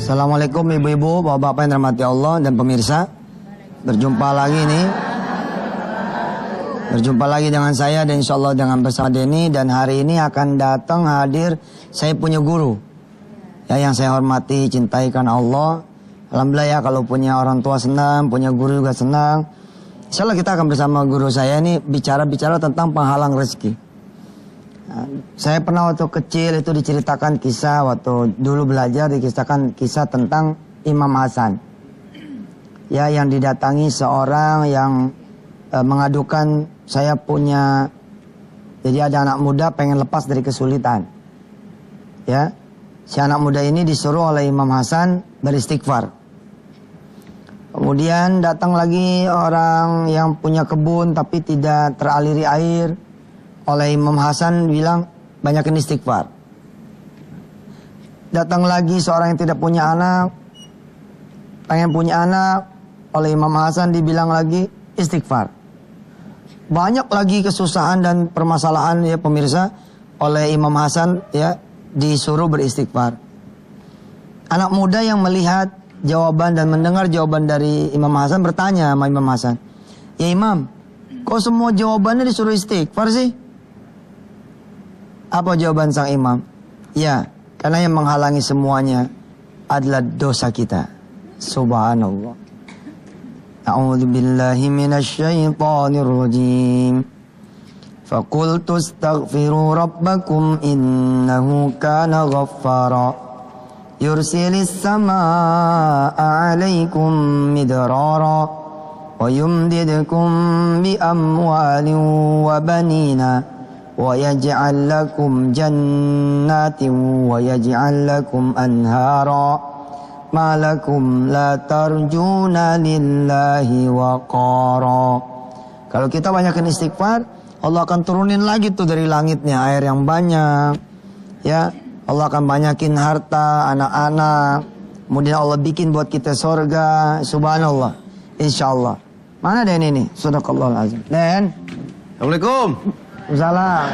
Assalamualaikum ibu-ibu, bapak-bapak yang dirahmati Allah dan pemirsa. Berjumpa lagi dengan saya dan insya Allah dengan bersama Denny. Dan hari ini akan datang hadir saya punya guru ya, yang saya hormati, cintai karena Allah. Alhamdulillah ya, kalau punya orang tua senang, punya guru juga senang. Insya Allah kita akan bersama guru saya ini bicara tentang penghalang rezeki. Nah, saya pernah waktu kecil itu diceritakan kisah, waktu dulu belajar dikisahkan kisah tentang Imam Hasan. Ya, yang didatangi seorang yang mengadukan, saya punya, jadi ada anak muda pengen lepas dari kesulitan. Ya, si anak muda ini disuruh oleh Imam Hasan beristighfar. Kemudian datang lagi orang yang punya kebun tapi tidak teraliri air. Oleh Imam Hasan bilang, banyakin istighfar. Datang lagi seorang yang tidak punya anak, pengen punya anak. Oleh Imam Hasan dibilang lagi, istighfar. Banyak lagi kesusahan dan permasalahan ya pemirsa. Oleh Imam Hasan ya disuruh beristighfar. Anak muda yang melihat jawaban dan mendengar jawaban dari Imam Hasan bertanya sama Imam Hasan, "Ya Imam, kok semua jawabannya disuruh istighfar sih?" Apa jawaban sang imam? Ya, karena yang menghalangi semuanya adalah dosa kita. Subhanallah. A'udzu billahi minasyaitonir rajim. Faqultu astaghfiru rabbakum innahu kana ghaffara. Yursilis samaa'a 'alaikum midrara wa yumdidukum bi amwalin wa banina. وَيَجْعَلْ لَكُمْ جَنَّاتٍ وَيَجْعَلْ لَكُمْ أَنْهَارًا مَا لَكُمْ لَا تَرْجُونَ لِلَّهِ وَقَارًا. Kalau kita banyakkan istighfar, Allah akan turunin lagi tuh dari langitnya air yang banyak. Ya, Allah akan banyakin harta, anak-anak. Kemudian Allah bikin buat kita surga. Subhanallah. Insyaallah. Mana Den ini? Sadaqallahul azim. Den. Assalamualaikum. Salam.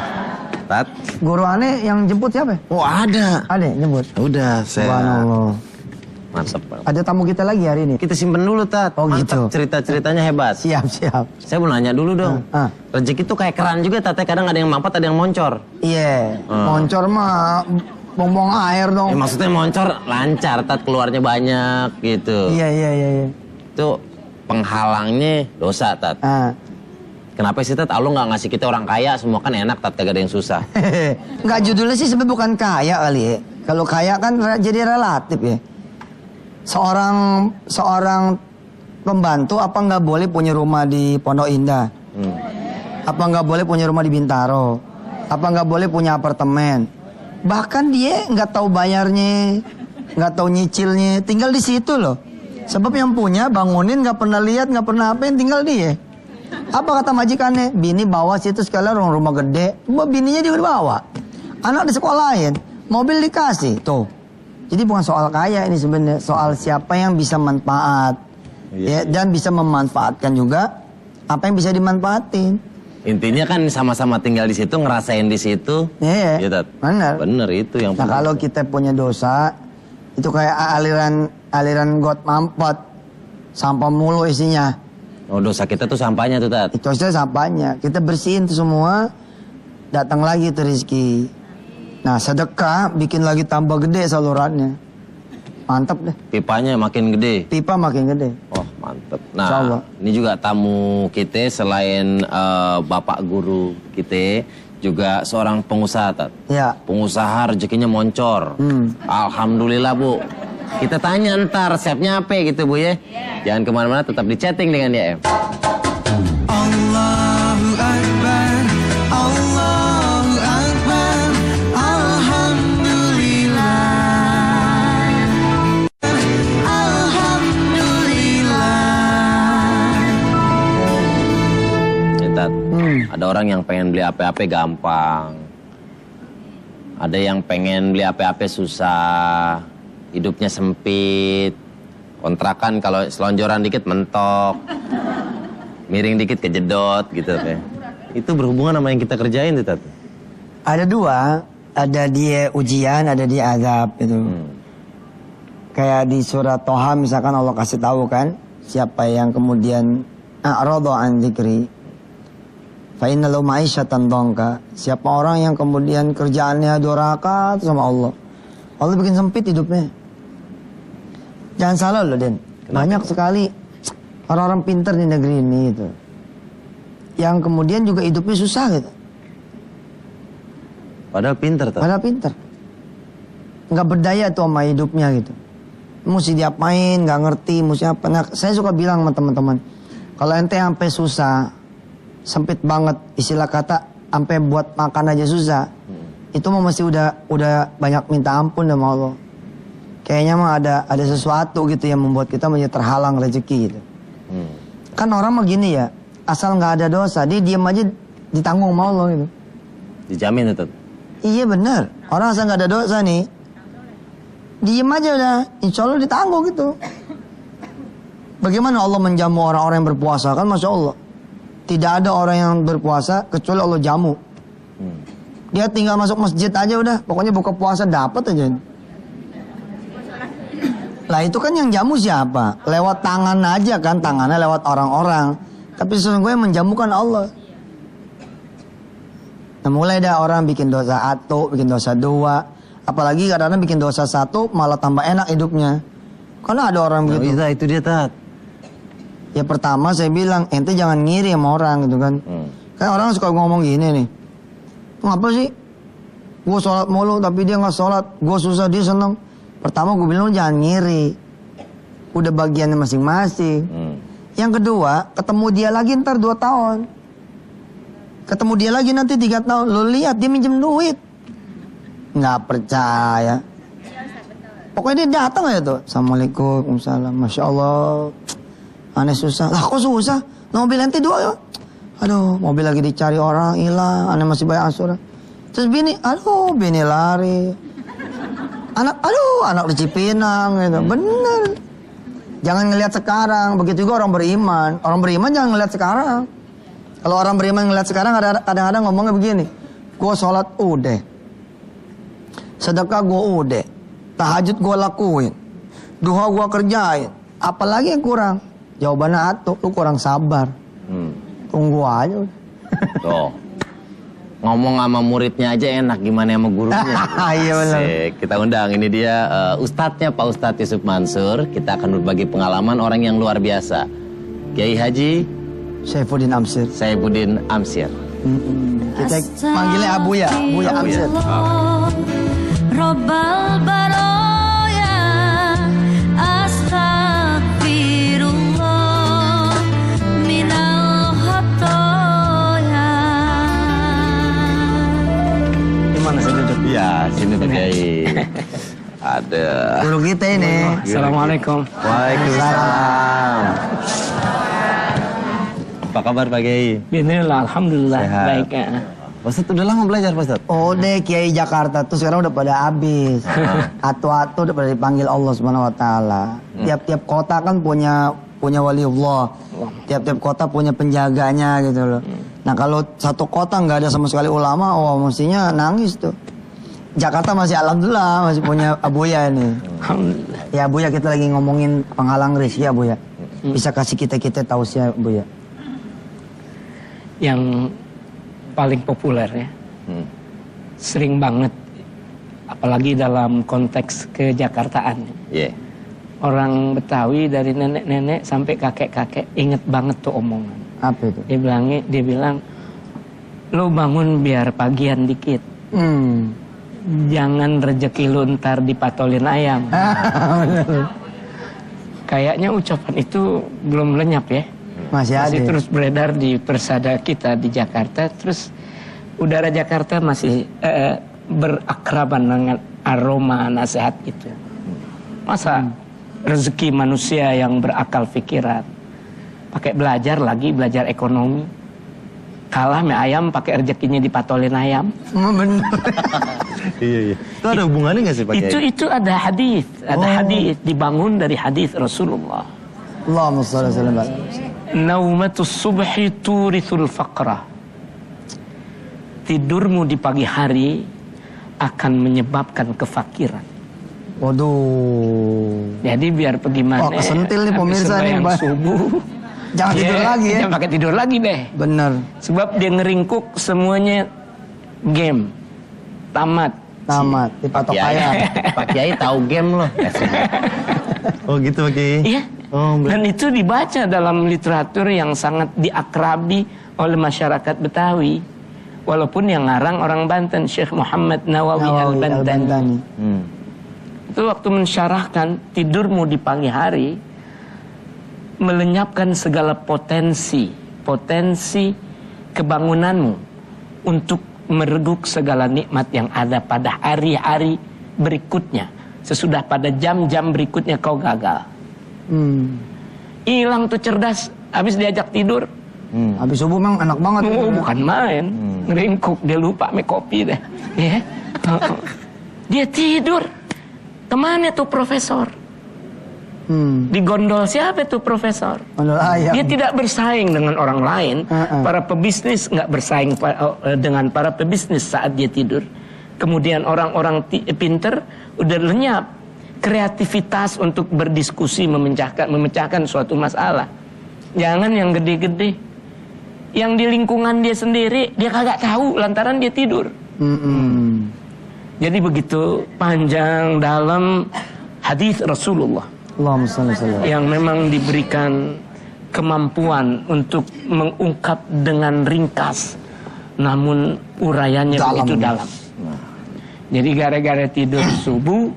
Tat. Guru aneh yang jemput siapa? Oh ada. Ada jemput. Udah saya. Subhanallah. Mantap. Ada tamu kita lagi hari ini. Kita simpen dulu Tat. Oh gitu. Cerita-ceritanya hebat. Siap. Saya mau nanya dulu dong. Rezeki tuh kayak keran juga Tat. Kadang ada yang mampet, ada yang moncor. Iya. Moncor mah buang air dong. Maksudnya moncor lancar Tat, keluarnya banyak gitu. Iya. Itu penghalangnya dosa Tat. Kenapa sih Tat? Allah nggak ngasih kita orang kaya, semua kan enak Tat, kagak ada yang susah. Nggak, judulnya sih sebenarnya bukan kaya kali ya. Kalau kaya kan jadi relatif ya. Seorang pembantu apa nggak boleh punya rumah di Pondok Indah? Apa nggak boleh punya rumah di Bintaro? Apa nggak boleh punya apartemen? Bahkan dia nggak tahu bayarnya, nggak tahu nyicilnya, tinggal di situ loh. Sebab yang punya bangunin nggak pernah lihat, nggak pernah apain, tinggal dia. Apa kata majikannya? Bini bawa situ sekalian rumah gede. Bininya dia bawa. Anak di sekolahin. Mobil dikasih. Tuh. Jadi bukan soal kaya ini sebenarnya. Soal siapa yang bisa manfaat. Ya, dan bisa memanfaatkan juga apa yang bisa dimanfaatin. Intinya kan sama-sama tinggal di situ, ngerasain di situ. Iya. Ya, Benar. Bener itu yang. Nah kalau kita punya dosa, itu kayak aliran got mampet. Sampah mulu isinya. Oh, dosa kita tuh sampahnya tuh Tat. Itu aja sampahnya. Kita bersihin tuh semua, datang lagi tuh rezeki. Nah sedekah bikin lagi tambah gede salurannya. Mantap deh. Pipanya makin gede. Pipa makin gede. Oh mantap. Nah ini juga tamu kita selain bapak guru kita juga seorang pengusaha Tat. Ya. Pengusaha rezekinya moncor. Alhamdulillah Bu. Kita tanya ntar resepnya apa gitu Bu ya. Jangan kemana-mana, tetap di chatting dengan DM. Allahu Akbar, Allahu Akbar, Alhamdulillah, Alhamdulillah. Tat, ada orang yang pengen beli apa-apa gampang. Ada yang pengen beli apa-apa susah. Hidupnya sempit, kontrakan kalau selonjoran dikit mentok, miring dikit kejedot gitu ya. Itu berhubungan sama yang kita kerjain tuh Tat. Ada dua, ada dia ujian, ada dia azab gitu. Kayak di surat Toha misalkan Allah kasih tahu kan, siapa yang kemudian a'rada an dzikri fa inna lahu ma'isyatan dhanka. Siapa orang yang kemudian kerjaannya durhaka sama Allah, Allah bikin sempit hidupnya. Jangan salah loh, Den. Banyak sekali orang-orang pintar di negeri ini gitu, yang kemudian juga hidupnya susah gitu. Padahal pinter tuh. Padahal pintar, nggak berdaya tuh sama hidupnya gitu. Mesti diapain, nggak ngerti, mesti apa. Nah, saya suka bilang sama teman-teman, kalau ente sampai susah, sempit banget, istilah kata, sampai buat makan aja susah, itu mah mesti udah banyak minta ampun sama Allah. Kayaknya mah ada sesuatu gitu yang membuat kita menjadi terhalang rezeki gitu. Kan orang mah gini ya, asal nggak ada dosa, dia diam aja ditanggung sama Allah gitu. Dijamin itu. Iya bener, orang asal nggak ada dosa nih, diem aja udah, insya Allah ditanggung gitu. Bagaimana Allah menjamu orang-orang yang berpuasa? Kan Masya Allah, tidak ada orang yang berpuasa kecuali Allah jamu. Dia tinggal masuk masjid aja udah, pokoknya buka puasa dapat aja. Lah itu kan yang jamu siapa? Lewat tangan aja kan, tangannya lewat orang-orang. Tapi sesungguhnya menjamukan Allah. Nah mulai dah orang bikin dosa 1, bikin dosa 2. Apalagi kadang-kadang bikin dosa 1 malah tambah enak hidupnya. Karena ada orang begitu. Itu dia Tat. Ya pertama saya bilang, ente jangan ngiri sama orang gitu kan. Kan orang suka ngomong gini nih, ngapa sih gue sholat mulu tapi dia gak sholat, gue susah dia seneng. Pertama gue bilang jangan ngiri, udah bagiannya masing-masing. Yang kedua, ketemu dia lagi ntar 2 tahun, ketemu dia lagi nanti 3 tahun, lo lihat dia minjem duit, nggak percaya. Pokoknya dia datang aja tuh, Assalamualaikum, Waalaikumsalam, Masya Allah, aneh susah. Lah kok susah? Mobil ente 2 ya? Aduh, mobil lagi dicari orang, hilang, aneh masih bayar asuran. Terus bini, aduh, bini lari. Anak, aduh, anak di Cipinang gitu. Bener. Jangan ngelihat sekarang, begitu juga orang beriman. Orang beriman jangan ngelihat sekarang. Kalau orang beriman ngelihat sekarang, kadang-kadang ngomongnya begini, gue sholat udah, sedekah gue udah, tahajud gue lakuin, duha gue kerjain, apalagi yang kurang? Jawabannya atuh, lu kurang sabar. Tunggu aja udah. Tuh. Ngomong sama muridnya aja enak, gimana sama gurunya? Iya benar. Kita undang, ini dia ustadznya Pak Ustadz Yusuf Mansur. Kita akan berbagi pengalaman orang yang luar biasa. Kiai Haji Saifuddin Amsir. Saifuddin Amsir. Kita panggilnya Abuya, Abuya Amsir. Robbal baroya, astagfirullah minal khotoya. Gimana saya duduk? Ya, sini Pak Kiai. Ada. Guru kita ini. Assalamualaikum. Waalaikumsalam. Apa kabar Pak Kiai? Bismillah, alhamdulillah. Sehat. Baik ya. Pak Ustadz udah lama belajar Pak Ustadz? Oh deh, Kiai Jakarta tuh sekarang udah pada habis. Atu-atu udah pada dipanggil Allah Subhanahu Wa Taala. Tiap-tiap kota kan punya waliullah. Tiap-tiap kota punya penjaganya gitu loh. Nah kalau satu kota nggak ada sama sekali ulama, oh mestinya nangis tuh. Jakarta masih alhamdulillah masih punya Abuya ini. Alhamdulillah. Ya Abuya, kita lagi ngomongin penghalang rezeki Abuya. Bisa kasih kita tahu sih Abuya. Yang paling populer ya, sering banget, apalagi dalam konteks kejakartaan. Iya. Orang Betawi dari nenek-nenek sampai kakek-kakek inget banget tuh omongan. Apa itu? Dia bilang, lo bangun biar pagian dikit. Jangan rezeki lu ntar dipatolin ayam. Kayaknya ucapan itu belum lenyap ya. Masih ada. Terus beredar di persada kita di Jakarta. Terus udara Jakarta masih berakraban dengan aroma nasihat itu. Masa rezeki manusia yang berakal pikiran pakai belajar ekonomi, kalah sama ayam pakai rezekinya dipatolin ayam. Bener. Iya. Itu ada hubungannya nggak sih Pak Kiai? Itu ada hadis, hadis dibangun dari hadis Rasulullah. Allahumma shalli alaihi wasallam. Naumatus subhi turithul faqrah. Tidurmu di pagi hari akan menyebabkan kefakiran. Waduh. Jadi biar pergi mana? Oh, kesentil nih habis pemirsa nih, sembahyang Mbak. subuh. Jangan tidur lagi ya. Jangan pakai tidur lagi deh. Bener. Sebab dia ngeringkuk semuanya game. Tamat. Dipatok Kiai, ayam. Pak Kiai tahu game loh. Oh gitu Pak Kiai. Iya. Oh, Dan itu dibaca dalam literatur yang sangat diakrabi oleh masyarakat Betawi. Walaupun yang ngarang orang Banten, Syekh Muhammad Nawawi Al-Bantani. Al-Bantani. Itu waktu mensyarahkan tidurmu di pagi hari melenyapkan segala potensi kebangunanmu untuk mereguk segala nikmat yang ada pada hari-hari berikutnya. Sesudah pada jam-jam berikutnya kau gagal. Hilang tuh cerdas, habis diajak tidur. Habis subuh memang enak banget. Oh, bukan main. Ngeringkuk, dia lupa make kopi deh. Ya. Dia tidur. Kemana tuh profesor? Digondol siapa tuh profesor? Gondol ayam. Dia tidak bersaing dengan orang lain. Para pebisnis nggak bersaing dengan para pebisnis saat dia tidur. Kemudian orang-orang pinter udah lenyap kreativitas untuk berdiskusi memecahkan suatu masalah. Jangan yang gede-gede. Yang di lingkungan dia sendiri dia kagak tahu lantaran dia tidur. Jadi begitu panjang dalam hadis Rasulullah Allahumma shalli alaihi yang memang diberikan kemampuan untuk mengungkap dengan ringkas, namun uraiannya begitu dalam. Jadi gara-gara tidur subuh,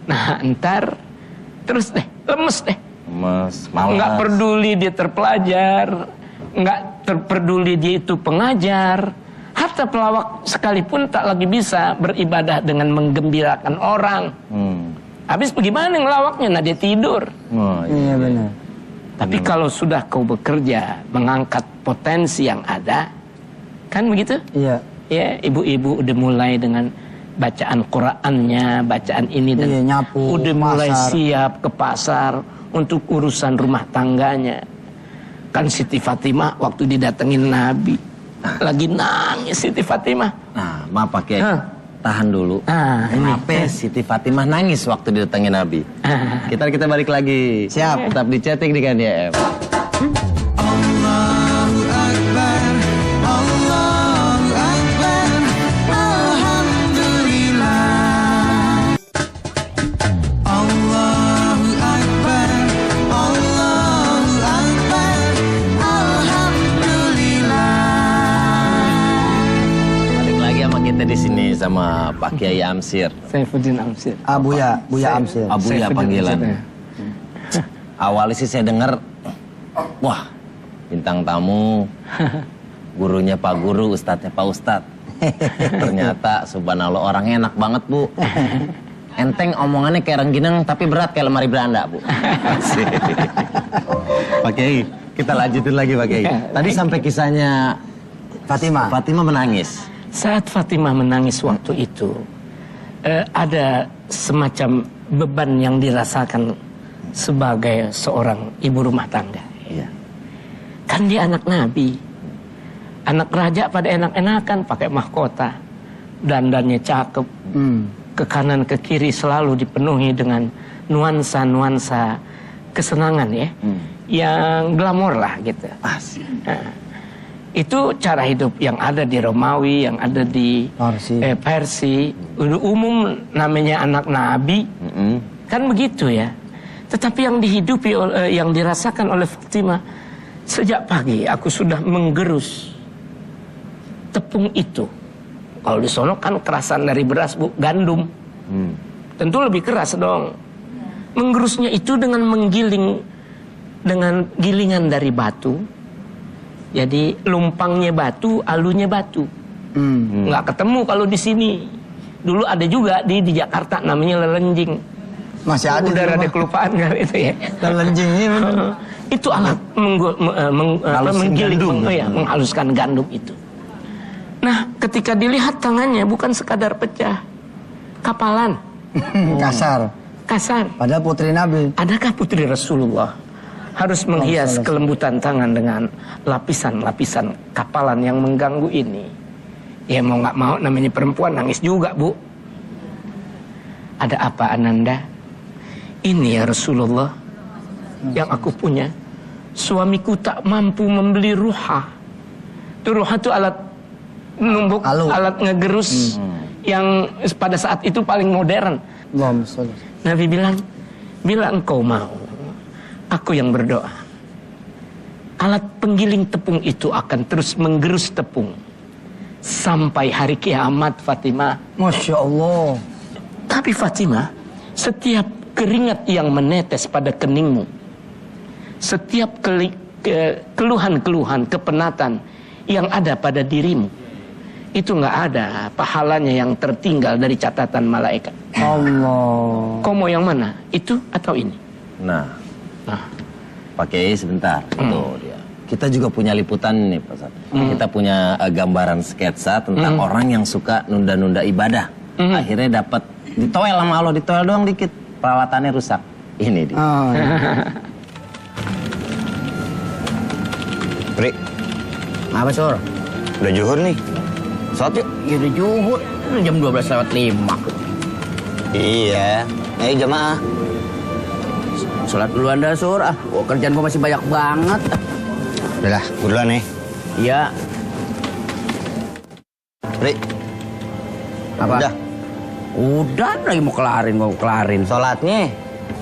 nah entar terus deh lemes deh. Mas, malas. Nggak peduli dia terpelajar, nggak peduli dia itu pengajar, hatta pelawak sekalipun tak lagi bisa beribadah dengan menggembirakan orang. Habis bagaimana ngelawaknya? Nah dia tidur. Oh, Iya benar. Tapi kalau sudah kau bekerja mengangkat potensi yang ada, kan begitu? Iya. Ya, ibu-ibu udah mulai dengan bacaan Qur'annya, bacaan ini dan Iya, nyapu, udah mulai pasar. siap ke pasar untuk urusan rumah tangganya. Kan Siti Fatimah waktu didatengin Nabi lagi nangis Siti Fatimah. Nah, maaf Pak Kiai. Hah? Tahan dulu. Ini. Kenapa Siti Fatimah nangis waktu didatengin Nabi? Kita balik lagi. Siap. Tetap di chatting di KNDM. Allahu Akbar, Allahu Akbar, Alhamdulillah. Allahu Akbar, Allahu Akbar, Alhamdulillah. Balik lagi sama kita di sini sama Pak Kiai Amsir. Saifuddin Amsir. Buya Amsir. Abuya panggilan. Awalnya sih saya dengar, wah bintang tamu, gurunya Pak Guru, ustadznya Pak Ustadz. Ternyata subhanallah orangnya enak banget Bu. Enteng omongannya kayak rengginang tapi berat kayak lemari beranda Bu. Asik. Pak Kiai, kita lanjutin lagi Pak Kiai. Tadi sampai kisahnya Fatimah. Fatimah menangis. Saat Fatimah menangis waktu itu, ada semacam beban yang dirasakan sebagai seorang ibu rumah tangga. Iya. Kan dia anak Nabi, anak raja pada enak-enakan pakai mahkota, dandannya cakep, ke kanan ke kiri selalu dipenuhi dengan nuansa-nuansa kesenangan ya, yang glamor lah gitu. Asik. Itu cara hidup yang ada di Romawi, yang ada di Persia. Udah umum namanya anak Nabi, kan begitu ya. Tetapi yang dihidupi, yang dirasakan oleh Fatimah, sejak pagi aku sudah menggerus tepung itu. Kalau di sono kan kerasan dari beras Bu, gandum. Tentu lebih keras dong. Menggerusnya itu dengan menggiling, dengan gilingan dari batu. Jadi lumpangnya batu, alunya batu. Nggak ketemu kalau di sini. Dulu ada juga di Jakarta namanya lelenjing. Masih ada. Udah ada kelupaan kan itu ya. Lelenjing ini. Itu alat menggiling, menghaluskan gandum itu. Nah, ketika dilihat tangannya bukan sekadar pecah, kapalan. Kasar. Padahal putri Nabi. Adakah putri Rasulullah harus menghias kelembutan tangan dengan lapisan-lapisan kapalan yang mengganggu ini? Ya mau nggak mau namanya perempuan nangis juga Bu. Ada apa Ananda? ini ya Rasulullah yang aku punya. Suamiku tak mampu membeli ruha. Itu ruha itu alat numbuk, alat ngegerus yang pada saat itu paling modern. Nabi bilang, bila engkau mau, aku yang berdoa. Alat penggiling tepung itu akan terus menggerus tepung sampai hari kiamat, Fatimah. Masya Allah. Tapi Fatimah, setiap keringat yang menetes pada keningmu, setiap keluhan-keluhan, kepenatan yang ada pada dirimu, itu nggak ada pahalanya yang tertinggal dari catatan malaikat. Allah. Kau mau yang mana? Itu atau ini? Nah, Pak Kiai sebentar. Tuh dia. Kita juga punya liputan nih, Pak Ustadz. Kita punya gambaran sketsa tentang orang yang suka nunda-nunda ibadah. Akhirnya dapat ditoel sama Allah, ditoel doang dikit, peralatannya rusak. Ini dia. Oh, ya. Pri, Apa Sur? udah zuhur nih. Sholat yuk. Ya udah juhur, udah jam 12:05. Iya. Ayo jamaah. Sholat duluan dah Sur. Kerjaan gua masih banyak banget. Udah lah, gue duluan nih. Iya. Pri, Apa? udah. Udah lagi mau kelarin. Sholatnya.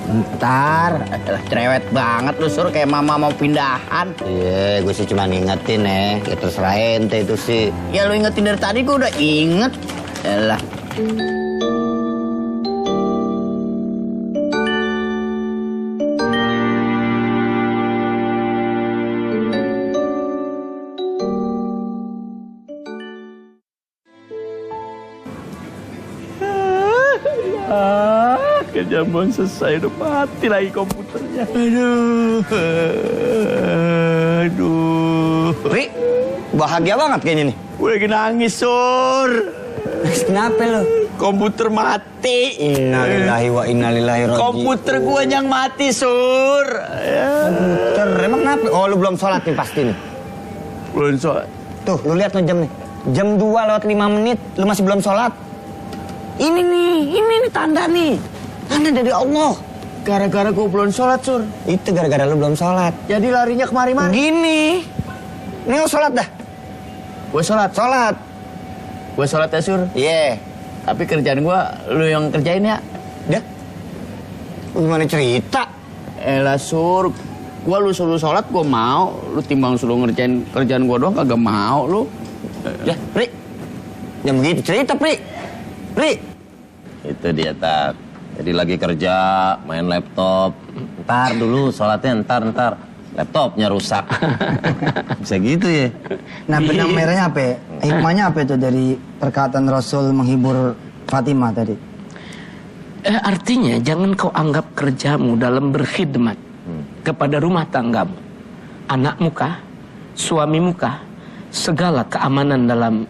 Ntar, cerewet banget lu Sur, kayak mama mau pindahan. Iya, gue sih cuma ngingetin ya terserah ente itu sih. Ya lu ingetin dari tadi, gua udah inget. Yalah. Kerjaan belum selesai, udah mati lagi komputernya. Aduh. Pri, bahagia banget kayaknya nih. Gue lagi nangis, Sur. Kenapa lo? Komputer mati. Innalillahi wa innalillahi raji'un. Komputer gue yang mati, Sur. Komputer, emang kenapa? Oh, lu belum sholat nih pasti nih. Belum sholat. Tuh, lu lihat tuh jam nih. Jam 2:05, lu masih belum sholat. Ini nih tanda nih. Tanda dari Allah. Gara-gara gua belum sholat Sur. Itu gara-gara lu belum sholat. Jadi larinya kemari-mari. Gini. Ini lu sholat dah. Gua sholat. Gua sholat ya Sur. Iya. Tapi kerjaan gua lu yang kerjain ya. Dah. Gimana cerita? Elah Sur, gua lu suruh sholat gua mau. Lu timbang suruh ngerjain kerjaan gua doang kagak mau lu. Ya, Pri. Jangan begitu cerita, Pri. Itu dia, Tat. Jadi lagi kerja, main laptop. Ntar dulu, sholatnya ntar. Laptopnya rusak. Bisa gitu ya? Nah, benang merahnya apa ya? Hikmahnya apa itu dari perkataan Rasul menghibur Fatimah tadi? Artinya jangan kau anggap kerjamu dalam berkhidmat kepada rumah tanggamu, anakmu kah, suamimu kah, segala keamanan dalam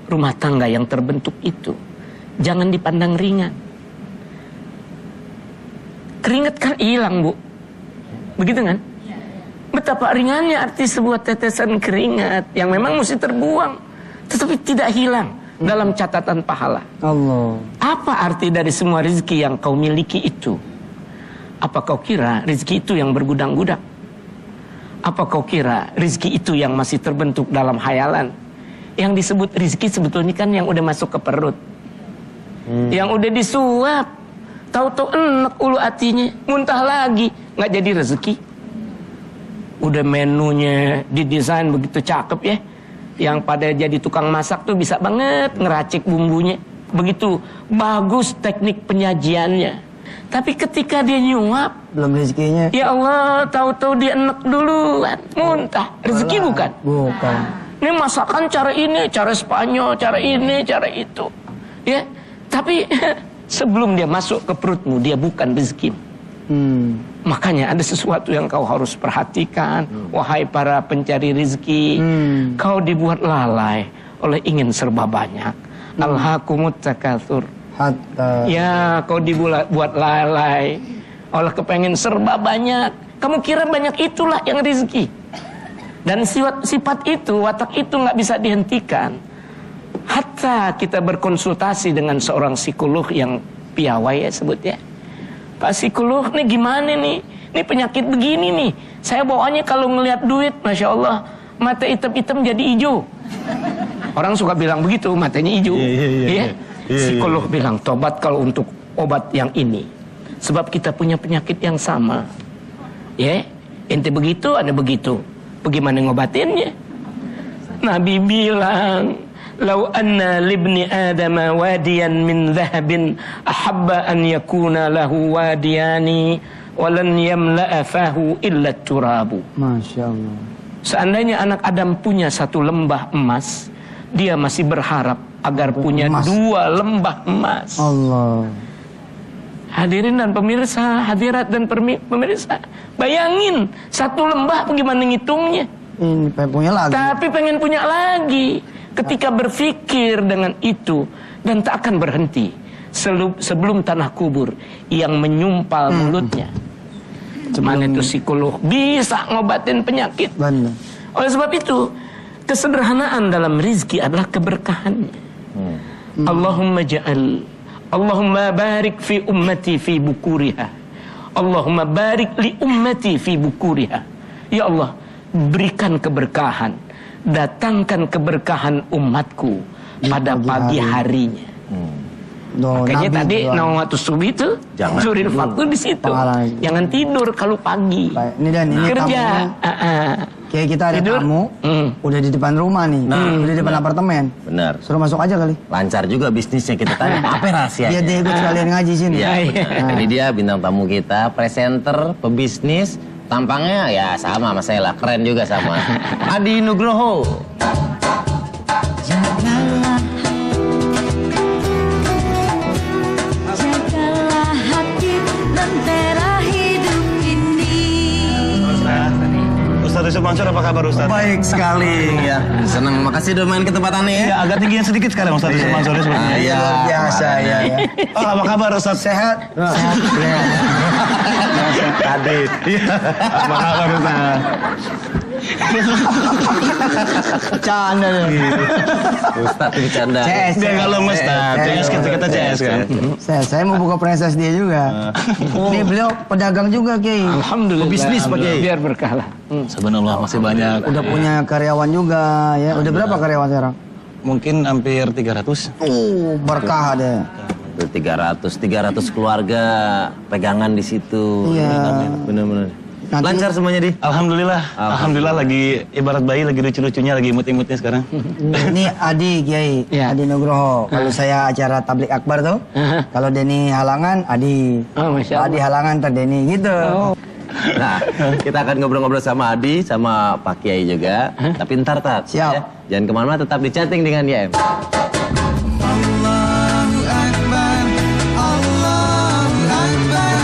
rumah tangga yang terbentuk itu jangan dipandang ringan. Keringat kan hilang, Bu. Begitu kan? Betapa ringannya arti sebuah tetesan keringat yang memang mesti terbuang, tetapi tidak hilang dalam catatan pahala. Allah. Apa arti dari semua rezeki yang kau miliki itu? Apa kau kira rezeki itu yang bergudang-gudang? Apa kau kira rezeki itu yang masih terbentuk dalam hayalan? Yang disebut rezeki sebetulnya kan yang udah masuk ke perut. Yang udah disuap. Tahu-tahu enak ulu hatinya, muntah lagi, nggak jadi rezeki. Udah menunya didesain begitu cakep ya. Yang pada jadi tukang masak tuh bisa banget ngeracik bumbunya. Begitu bagus teknik penyajiannya. Tapi ketika dia nyuap, Belum rezekinya. ya Allah, tahu-tahu dia enak duluan, muntah. Rezeki bukan? Bukan. Ini masakan cara ini, cara Spanyol, cara ini, cara itu. Ya, tapi sebelum dia masuk ke perutmu, dia bukan rezeki. Makanya ada sesuatu yang kau harus perhatikan, wahai para pencari rezeki. Kau dibuat lalai oleh ingin serba banyak. Alhaakumut takatsur. Hatta. Ya, kau dibuat lalai oleh kepengen serba banyak. Kamu kira banyak itulah yang rezeki. Dan sifat itu, watak itu nggak bisa dihentikan. Hatta kita berkonsultasi dengan seorang psikolog yang piawai ya sebutnya. Pak psikolog nih gimana nih? Ini penyakit begini nih. Saya bawaannya kalau ngelihat duit, Masya Allah, mata hitam-hitam jadi hijau. Orang suka bilang begitu, matanya hijau. Iya. Psikolog bilang, tobat kalau untuk obat yang ini. Sebab kita punya penyakit yang sama. Ya, ente begitu, anda begitu. Bagaimana ngobatinnya? Nabi bilang, "Lau anna libni Adama wadiyan min dhahabin ahabba an yakuna lahu wadiyani walan yamla'a fahu illa turabu." Masya Allah. Seandainya anak Adam punya satu lembah emas, dia masih berharap agar punya emas. 2 lembah emas. Allah. Hadirin dan pemirsa, hadirat dan pemirsa, bayangin satu lembah bagaimana ngitungnya. Ini pengen punya lagi. Tapi pengen punya lagi. Ketika berpikir dengan itu dan tak akan berhenti sebelum tanah kubur yang menyumpal mulutnya. Mana itu psikolog bisa ngobatin penyakit. Benar. Oleh sebab itu, kesederhanaan dalam rizki adalah keberkahannya. Allahumma barik fi ummati fi bukuriha. Allahumma barik li ummati fi bukuriha. Ya Allah, berikan keberkahan, datangkan keberkahan umatku pada pagi harinya. Makanya tadi nawatu subuh itu zurin waktu di situ. Jangan tidur kalau pagi. Ini dan ini kerja. Kayak kita ada Tidur. tamu, udah di depan rumah nih, udah di depan apartemen. Benar. Suruh masuk aja kali. Lancar juga bisnisnya, kita tanya apa rahasianya. Biar dia ikut sekalian ngaji sini. Iya, benar. Ini dia bintang tamu kita, presenter, pebisnis, tampangnya ya sama saya lah, keren juga sama. Adi Nugroho. Jagalah hati lentera hidup ini. Ustadz Yusuf Mansur, apa kabar Ustadz? Baik sekali ya. Senang, makasih udah main ke tempat aneh ya. Ya, agak tinggian sedikit sekarang Ustadz Yusuf Mansur sebenarnya. Iya. Biasa ya. Oh, apa kabar Ustadz? Sehat. Sehat. Tadi. Apa kabar Ustadz? Canda deh. Ustadz bercanda. CS. Dia nggak lemes, CS kita CS kan. Saya mau buka franchise dia juga. Ini beliau pedagang juga, Kiai. Alhamdulillah. Bisnis, Pak Kiai. Biar berkah lah. Sebenarnya masih banyak. Udah punya karyawan juga ya. Udah berapa karyawan sekarang? Mungkin hampir 300. Berkah deh. Tuh 300 keluarga pegangan di situ. Iya. Bener-bener. Nanti- Lancar semuanya di. Alhamdulillah lagi ibarat bayi lagi lucu-lucunya, lagi imut-imutnya sekarang. Ini Adi Kiai, Ya. Adi Nugroho. Kalau saya acara tablik akbar tuh, kalau Denny halangan, Adi. Oh, Masya Allah. Adi halangan, ntar Denny gitu. Nah, kita akan ngobrol-ngobrol sama Adi, sama Pak Kiai juga. Tapi ntar, Tat. Siap. Ya. Jangan kemana-mana, tetap di chatting dengan YM. Allahu Akbar, Allahu Akbar,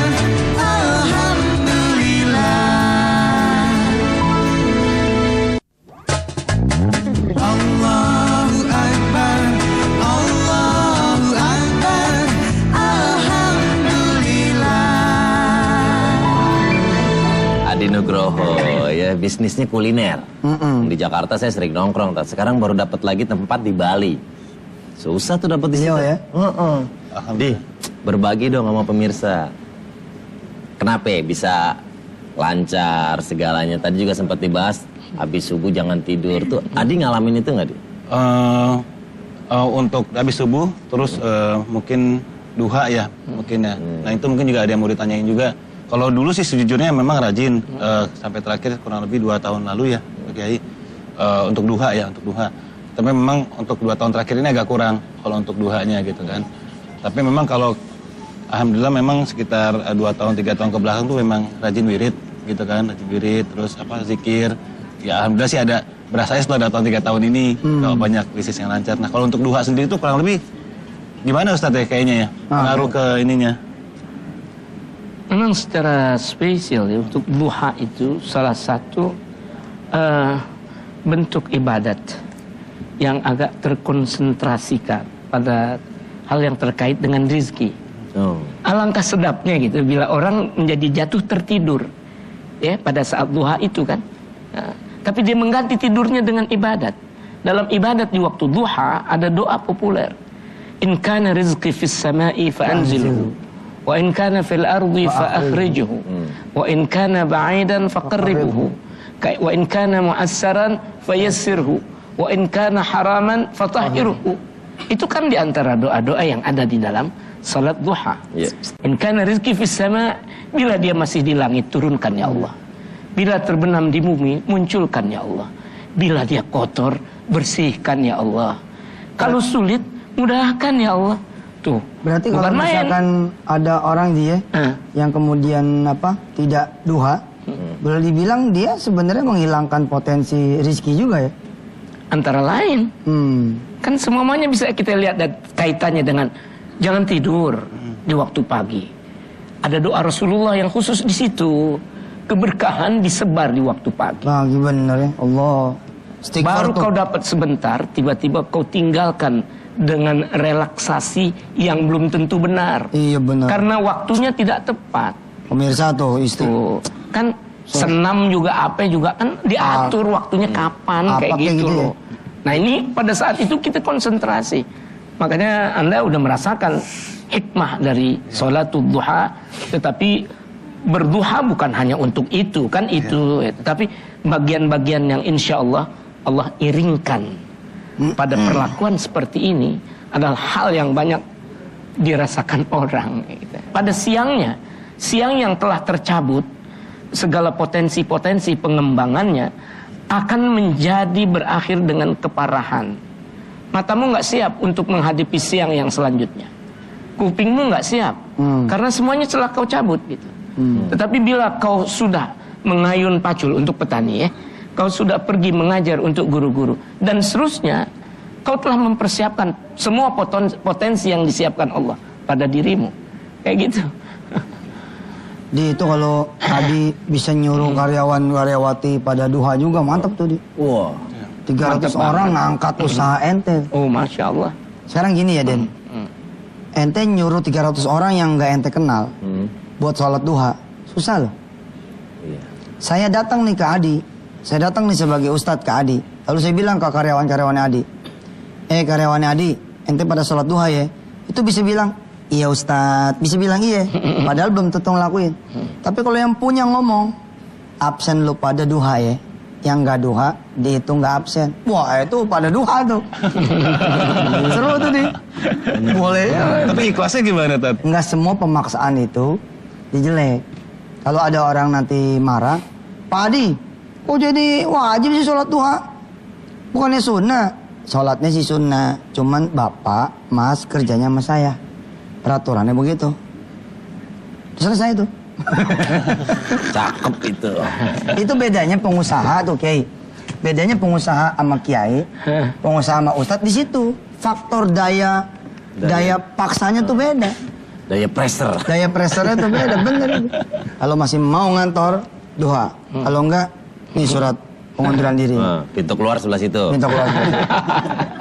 Alhamdulillah. Allahu Akbar, Allahu Akbar, Alhamdulillah. Adi Nugroho, ya bisnisnya kuliner. Di Jakarta saya sering nongkrong, Tat. Sekarang baru dapat lagi tempat di Bali. Susah tuh dapat di situ. Iya, ya? Di, berbagi dong sama pemirsa. Kenapa ya bisa lancar segalanya? Tadi juga sempat dibahas, habis subuh jangan tidur. Tuh, Adi ngalamin itu nggak, Di? Untuk habis subuh, terus mungkin duha ya, mungkin ya. Nah itu mungkin juga ada yang mau ditanyain juga. Kalau dulu sih sejujurnya memang rajin, sampai terakhir kurang lebih 2 tahun lalu ya, Pak Kiai. Untuk duha ya, untuk duha. Tapi memang untuk 2 tahun terakhir ini agak kurang kalau untuk duhanya gitu kan. Tapi memang kalau alhamdulillah memang sekitar 2 tahun 3 tahun ke belakang tuh memang rajin wirid gitu kan, rajin wirid terus zikir. Ya alhamdulillah sih ada berasanya setelah 2 tahun 3 tahun ini kalau banyak bisnis yang lancar. Nah kalau untuk duha sendiri tuh kurang lebih gimana Ustadz ya kayaknya ya pengaruh ke ininya? Memang secara spesial ya, untuk duha itu salah satu bentuk ibadat yang agak terkonsentrasikan pada hal yang terkait dengan rizki. Alangkah sedapnya gitu bila orang menjadi jatuh tertidur ya pada saat duha itu kan. Nah, tapi dia mengganti tidurnya dengan ibadat. Dalam ibadat di waktu duha ada doa populer. In kana rizqi fis sama'i fa anzilhu Wa in kana fil ardi fa akhrijhu. Wa in kana ba'idan faqarribhu. Wa in kana mu'assaran fayassirhu. Wa in kana haraman fatahhirhu. Itu kan di antara doa-doa yang ada di dalam salat duha. In kana rizqi fis sama, bila dia masih di langit turunkan ya Allah. Bila terbenam di bumi munculkan ya Allah. Bila dia kotor bersihkan ya Allah. Kalau sulit mudahkan ya Allah. Tuh. Berarti kalau misalkan ada orang dia yang kemudian tidak duha, boleh dibilang dia sebenarnya menghilangkan potensi rezeki juga ya? Antara lain. Kan semuanya bisa kita lihat kaitannya dengan jangan tidur di waktu pagi. Ada doa Rasulullah yang khusus di situ. Keberkahan disebar di waktu pagi. Pagi benar ya, Allah. Baru kau dapat sebentar, tiba-tiba kau tinggalkan dengan relaksasi yang belum tentu benar. Iya benar. Karena waktunya tidak tepat. Pemirsa tuh istri. Tuh, kan senam juga apa juga kan diatur waktunya kapan kayak gitu loh. Nah ini pada saat itu kita konsentrasi. Makanya Anda udah merasakan hikmah dari sholatul duha. Tetapi berduha bukan hanya untuk itu kan itu. Tapi bagian-bagian yang insya Allah Allah iringkan pada perlakuan seperti ini adalah hal yang banyak dirasakan orang. Pada siang yang telah tercabut, segala potensi-potensi pengembangannya akan menjadi berakhir dengan keparahan. Matamu nggak siap untuk menghadapi siang yang selanjutnya. Kupingmu nggak siap, karena semuanya telah kau cabut gitu. Tetapi bila kau sudah mengayun pacul untuk petani ya, kau sudah pergi mengajar untuk guru-guru dan seterusnya, kau telah mempersiapkan semua potensi yang disiapkan Allah pada dirimu. Kayak gitu. Di itu kalau Adi bisa nyuruh karyawan-karyawati pada duha juga mantap tuh di. Wah. 300 orang ngangkat usaha ente. Oh, Masya Allah. Sekarang gini ya Den. Ente nyuruh 300 orang yang nggak ente kenal buat sholat duha. Susah loh. Iya. Saya datang nih ke Adi. Saya datang nih sebagai ustadz ke Adi. Lalu saya bilang ke karyawan-karyawannya Adi. Karyawannya Adi, ente pada sholat duha ya. Itu bisa bilang, iya ustadz. Bisa bilang iya. Padahal belum tentu ngelakuin. Tapi kalau yang punya ngomong, absen lu pada duha ya. Yang nggak duha, dihitung nggak absen. Wah itu pada duha tuh. Seru tuh nih. Boleh. Tapi ikhlasnya gimana Tat? Nggak semua pemaksaan itu dijelek. Kalau ada orang nanti marah, Pak Adi, kok jadi wajib sih sholat duha? Bukannya sunnah. Sholatnya sih sunnah. Cuman bapak, mas kerjanya sama saya. Peraturannya begitu. Selesai tuh. Cakep itu. Itu bedanya pengusaha tuh Kiai. Bedanya pengusaha sama Kiai, pengusaha sama Ustadz di situ. Faktor daya paksanya tuh beda. Daya pressure. Daya pressernya tuh beda, bener. Kalau masih mau ngantor, duha. Kalau enggak, nih surat pengunduran diri. Pintu keluar sebelah situ. Minta keluar.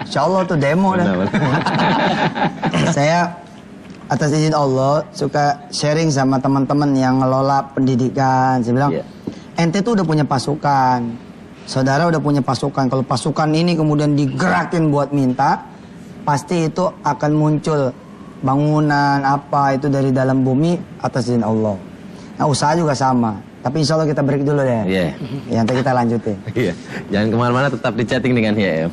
Insya Allah tuh demo dah. Saya atas izin Allah suka sharing sama teman-teman yang ngelola pendidikan. Saya bilang, ente tuh udah punya pasukan. Saudara udah punya pasukan. Kalau pasukan ini kemudian digerakin buat minta, pasti itu akan muncul bangunan apa itu dari dalam bumi atas izin Allah. Nah usaha juga sama. Tapi insya Allah kita break dulu deh. Iya. Ya, nanti kita lanjutin. Iya. Jangan kemana-mana, tetap di chatting dengan YF.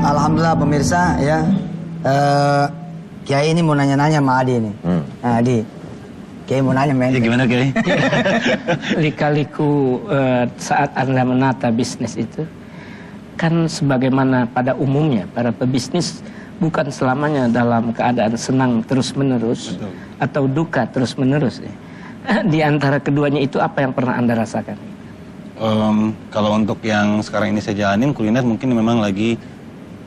Alhamdulillah pemirsa ya. Kiai ini mau nanya-nanya sama Adi nih. Nah, Adi. Kiai mau nanya men. Ya gimana Kiai? Lika-liku saat Anda menata bisnis itu kan sebagaimana pada umumnya para pebisnis bukan selamanya dalam keadaan senang terus-menerus atau duka terus-menerus ya. Di antara keduanya itu apa yang pernah Anda rasakan? Kalau untuk yang sekarang ini saya jalanin kuliner mungkin memang lagi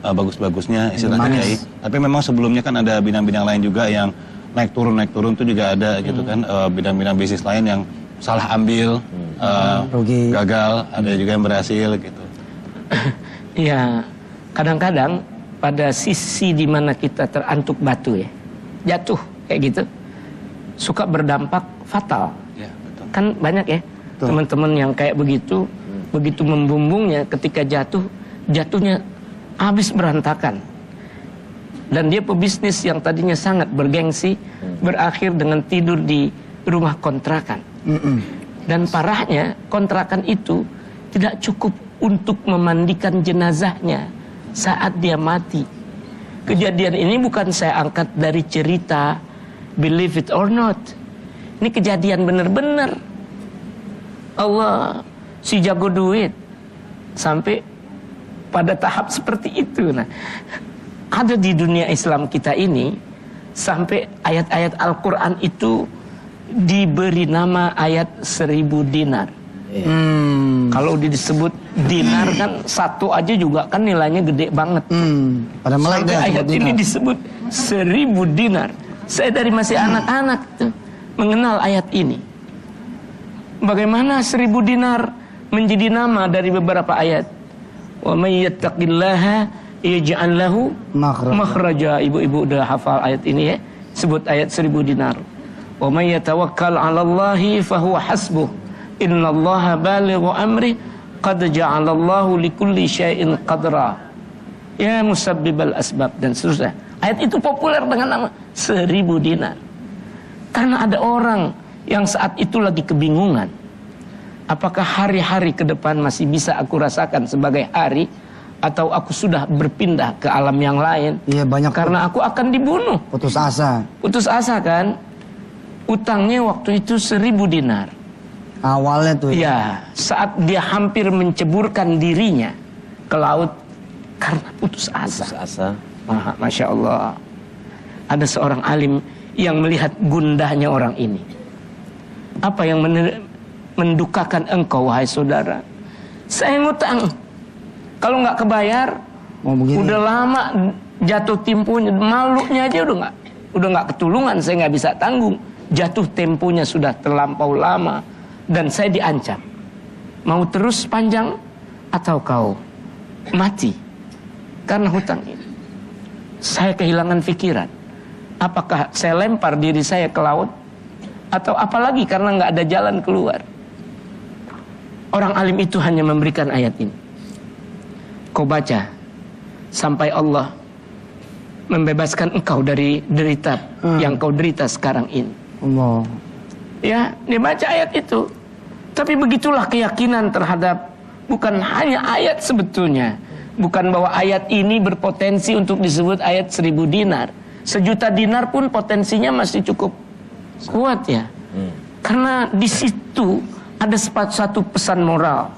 bagus-bagusnya istilahnya Kiai. Tapi memang sebelumnya kan ada bidang-bidang lain juga yang naik turun itu juga ada gitu kan. Bidang-bidang bisnis lain yang salah ambil, rugi, gagal, ada juga yang berhasil gitu. Ya, kadang-kadang pada sisi di mana kita terantuk batu ya, jatuh kayak gitu, suka berdampak fatal. Ya, betul. Kan banyak ya teman-teman yang kayak begitu, begitu membumbungnya ketika jatuhnya habis berantakan. Dan dia pebisnis yang tadinya sangat bergengsi, berakhir dengan tidur di rumah kontrakan. Dan parahnya kontrakan itu tidak cukup untuk memandikan jenazahnya saat dia mati. Kejadian ini bukan saya angkat dari cerita, believe it or not. Ini kejadian benar-benar. Allah si jago duit sampai pada tahap seperti itu. Nah, ada di dunia Islam kita ini sampai ayat-ayat Al-Quran itu diberi nama ayat 1000 dinar. Kalau disebut dinar kan satu aja juga kan nilainya gede banget. Pada melek Sampai dah ayat sebut ini dinar. disebut 1000 dinar. Saya dari masih anak-anak tuh mengenal ayat ini. Bagaimana 1000 dinar menjadi nama dari beberapa ayat. Wa may yattaqillaha yaj'al lahu makhraja. Ibu-ibu udah hafal ayat ini ya. Sebut ayat 1000 dinar. Wa may yatawakkal 'ala Allahi fahuwa hasbuh. Innallaha balighu amri qad ja'alallahu likulli syai'in qadra. Ya musabbibal asbab dan seterusnya. Ayat itu populer dengan nama 1000 dinar. Karena ada orang yang saat itu lagi kebingungan. Apakah hari-hari ke depan masih bisa aku rasakan sebagai hari, atau aku sudah berpindah ke alam yang lain? Iya, banyak Karena aku akan dibunuh. putus asa. Putus asa kan? Utangnya waktu itu 1000 dinar. Awalnya tuh ya. Ya, saat dia hampir menceburkan dirinya ke laut karena putus asa. Asa. Masya Allah. Ada seorang alim yang melihat gundahnya orang ini. Apa yang mendukakan engkau, wahai saudara? Saya ngutang. Kalau nggak kebayar, udah lama jatuh temponya, malunya aja udah nggak ketulungan. Saya nggak bisa tanggung. Jatuh temponya sudah terlampau lama. Dan saya diancam, mau terus panjang atau kau mati karena hutang ini. Saya kehilangan pikiran. Apakah saya lempar diri saya ke laut, atau apalagi karena nggak ada jalan keluar? Orang alim itu hanya memberikan ayat ini. Kau baca sampai Allah membebaskan engkau dari derita yang kau derita sekarang ini. Allah. Ya, dia baca ayat itu. Tapi begitulah keyakinan terhadap bukan hanya ayat sebetulnya. Bukan bahwa ayat ini berpotensi untuk disebut ayat 1000 dinar. 1.000.000 dinar pun potensinya masih cukup kuat ya. Karena di situ ada satu pesan moral.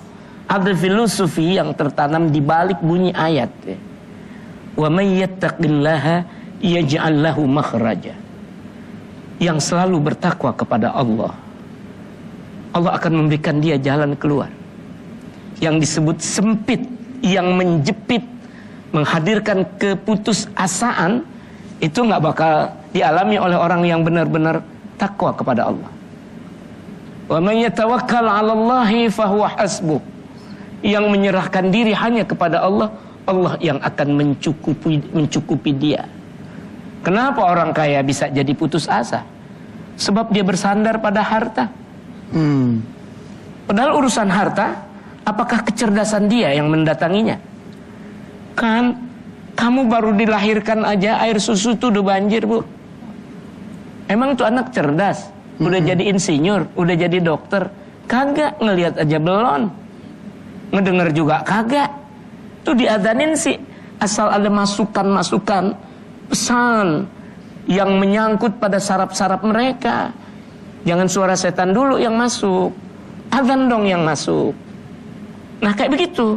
Ada filosofi yang tertanam di balik bunyi ayat. Wa may yattaqillaha yaj'al lahu makhraja. Yang selalu bertakwa kepada Allah, Allah akan memberikan dia jalan keluar. Yang disebut sempit, yang menjepit, menghadirkan keputusasaan, itu nggak bakal dialami oleh orang yang benar-benar takwa kepada Allah. Wa may yatawakkal 'ala Allahi fahuwa hasbuh. Yang menyerahkan diri hanya kepada Allah, Allah yang akan mencukupi dia. Kenapa orang kaya bisa jadi putus asa? Sebab dia bersandar pada harta. Padahal urusan harta, apakah kecerdasan dia yang mendatanginya? Kan kamu baru dilahirkan aja air susu tuh udah banjir, Bu. Emang tuh anak cerdas? Udah jadi insinyur, udah jadi dokter? Kagak, ngelihat aja belum. Ngedenger juga kagak. Tuh diadanin sih, asal ada masukan-masukan pesan yang menyangkut pada saraf-saraf mereka. Jangan suara setan dulu yang masuk, adzan dong yang masuk. Nah kayak begitu.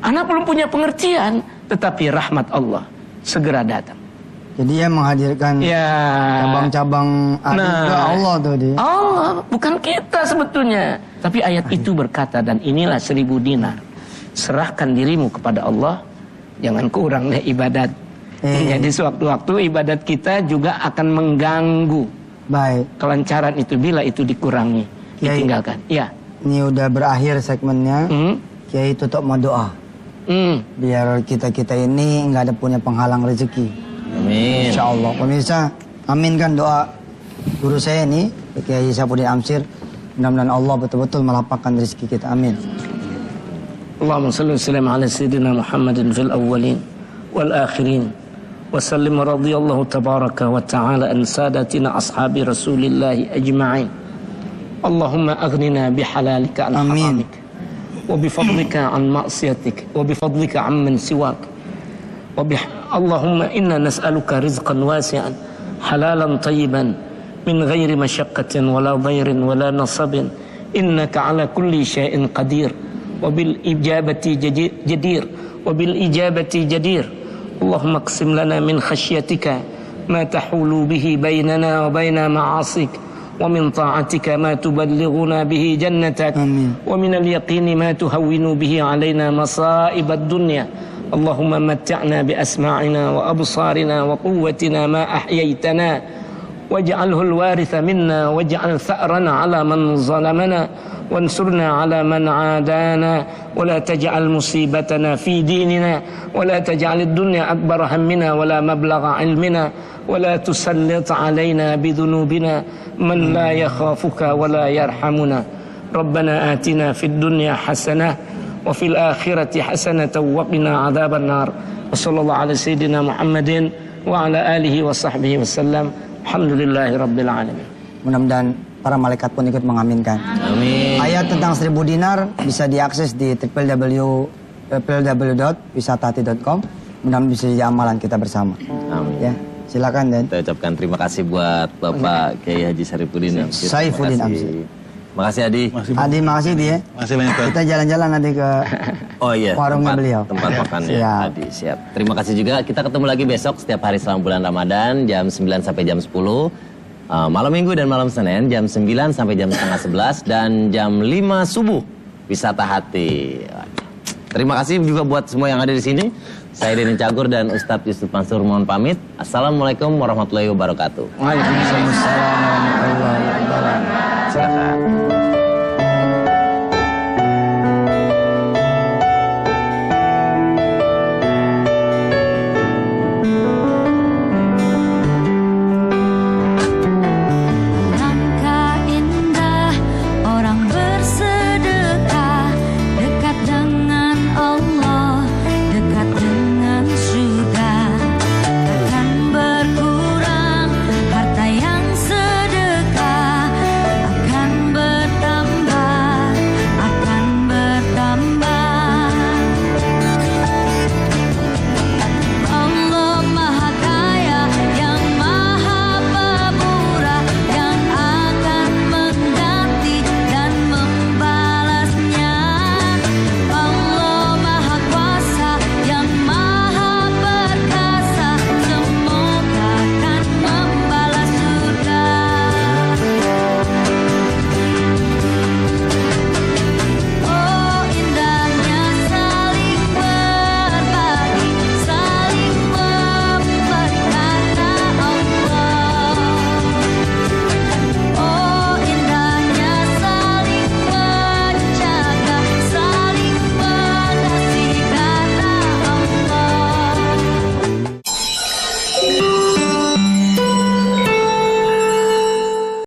Anak belum punya pengertian, tetapi rahmat Allah segera datang. Jadi dia menghadirkan cabang-cabang ke Allah tuh dia. Allah, bukan kita sebetulnya. Tapi ayat itu berkata, dan inilah 1000 dinar. Serahkan dirimu kepada Allah, jangan kurang deh ibadat. Jadi sewaktu-waktu ibadat kita juga akan mengganggu. Baik. Kelancaran itu bila itu dikurangi, ditinggalkan. Ya. Ini udah berakhir segmennya. Kiai tutup mau doa. Biar kita ini nggak ada punya penghalang rezeki. Amin. Insya Allah. Pemirsa, aminkan doa guru saya ini, Kiai Syafuddin Amsir. Mudah-mudahan Allah betul-betul melapangkan rezeki kita. Amin. Allahumma salli wa sallim ala sayyidina Muhammadin fil awwalin wal akhirin. Wa sallim radhiyallahu tabaraka wa ta'ala an sadatina ashabi Rasulillahi ajma'in. Allahumma aghnina bihalalika an Amin. haramik. وبفضلك عن معصيتك وبفضلك عمن سواك اللهم إنا نسألك رزقا واسعا حلالا طيبا من غير مشقة ولا ضير ولا نصب إنك على كل شيء قدير وبالإجابة جدير اللهم اقسم لنا من خشيتك ما تحول به بيننا وبين معاصيك ومن طاعتك ما تبلغنا به جنتك ومن اليقين ما تهون به علينا مصائب الدنيا اللهم متعنا بأسماعنا وأبصارنا وقوتنا ما أحييتنا واجعله الوارث منا واجعل ثأرنا على من ظلمنا وانصرنا على من عادانا ولا تجعل مصيبتنا في ديننا ولا تجعل الدنيا أكبر همنا ولا مبلغ علمنا ولا تسلط علينا بذنوبنا من لا يخافك ولا يرحمنا ربنا آتنا في الدنيا حسنة وفي الآخرة حسنة وقنا عذاب النار وصلى الله على سيدنا محمد وعلى آله وصحبه وسلم الحمد لله رب العالمين. Mudah-mudahan para malaikat pun ikut mengaminkan. Amin. Ayat tentang 1000 dinar bisa diakses di www.wisatahati.com. Mudah-mudahan bisa jadi amalan kita bersama. Amin. Ya, silakan Dan. Kita ucapkan terima kasih buat Bapak Kiai Haji Saifuddin Amsir. Saifuddin Amsir. Makasih Adi. Adi, makasih Di ya. Masih banyak Pak. Kita jalan-jalan nanti ke Oh iya, warungnya beliau. tempat makannya Siap. Adi. Siap. Terima kasih juga. Kita ketemu lagi besok setiap hari selama bulan Ramadan jam 9 sampai jam 10. Malam Minggu dan malam Senin jam 9 sampai jam setengah 11 dan jam 5 subuh Wisata Hati. Terima kasih juga buat semua yang ada di sini. Saya Denny Cagur dan Ustadz Yusuf Mansur mohon pamit. Assalamualaikum warahmatullahi wabarakatuh. Waalaikumsalam warahmatullahi wabarakatuh. Silakan.